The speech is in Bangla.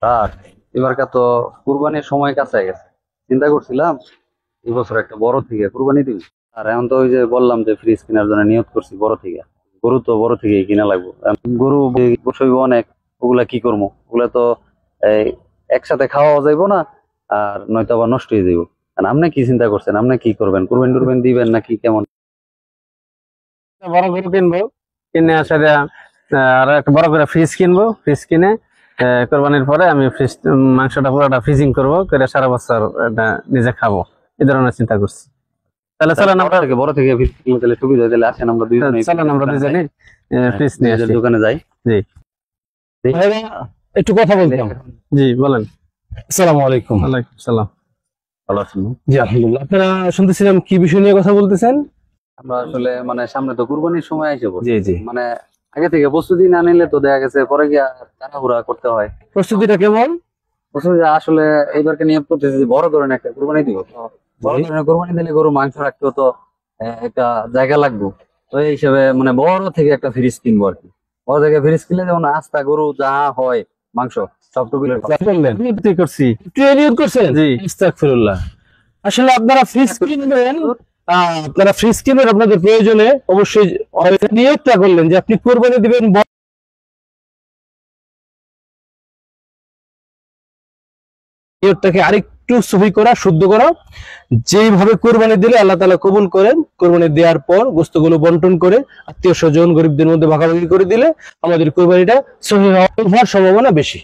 আর এবারকার তো কুরবানির সময় কাছে গেছে, চিন্তা করছিলাম এই বছর একটা বড় থেকে কুরবানি দিব। আর এখন তো ওই যে বললাম যে ফ্রিজ কেনার জন্য নিয়ত করছি বড় থেকে। গরু তো বড় থেকে কিনা লাগবে, এখন গরু বসইব অনেক, ওগুলা কি করবো? ওগুলা তো এই একসাথে খাওয়া যাইবো না, আর নয়তো আবার নষ্ট হয়ে যাইব। আর আপনি কি চিন্তা করছেন? আপনি কি করবেন? কুরবানি টুরবানি দিবেন নাকি কেমন? একটা বড় গরু কিনবো, কিনে আসলে আর একটা বড় করে ফ্রিজ কিনবো, ফ্রিজ কিনে কোরবানির পরে আমি ফ্রিজ মাংসটা পুরোটা ফ্রিজিং করবো, করে সারা বছর এটা নিজে খাবো, এই ধরনের চিন্তা করছি। তাহলে চলেন আমরা বড় থেকে ফ্রিজ কিনলে তাহলে সুবিধা হয়, তাহলে আসেন আমরা দুইজনে চলেন আমরা দুজনে ফ্রিজ নিয়ে ফ্রিজের আসি। দোকানে যাই। জি ভাইরা একটু কথা বলতাম। জি বলেন। আসসালামু আলাইকুম। ওয়ালাইকুম সালাম। ভালো আছেন? জি আলহামদুলিল্লাহ। আপনারা শুনতেছিলাম কি বিষয় নিয়ে কথা বলতেছেন? আমরা আসলে মানে সামনে তো কুরবানির সময় আসে জি জি। মানে আগে থেকে প্রস্তুতি না নিলে তো দেখা গেছে পরে গিয়ে তাড়াহুড়া করতে হয়। প্রস্তুতিটা কেমন? প্রস্তুতি আসলে এইবারকে নিয়োগ করতেছি যে বড় ধরনের একটা কুরবানি দিব, তো বড় ধরনের কুরবানি দিলে গরু মাংস রাখতেও তো একটা জায়গা লাগবে। তো এই হিসেবে মানে বড় থেকে একটা ফ্রিজ কিনবো আর কি। বড় থেকে ফ্রিজ কিনলে যেমন আস্তা গরু যা হয় মাংস সবটুকু বললেন আমি তো করছি, একটু নিয়োগ করছেন। জি। আস্তাগফিরুল্লাহ। আসলে আপনারা ফ্রিজ কিনবেন, আপনারা ফ্রিজ কিনবেন আপনাদের প্রয়োজনে, অবশ্যই নিয়োগটা করলেন যে আপনি কোরবানি দিবেন। নিয়তটাকে আরেকটু সহি করা, শুদ্ধ করা, যেভাবে কোরবানি দিলে আল্লাহ তাআলা কবুল করেন, কোরবানি দেওয়ার পর গোস্তগুলো বন্টন করে আত্মীয় স্বজন গরিবদের মধ্যে ভাগাভাগি করে দিলে আমাদের কোরবানিটা সহি হওয়ার সম্ভাবনা বেশি।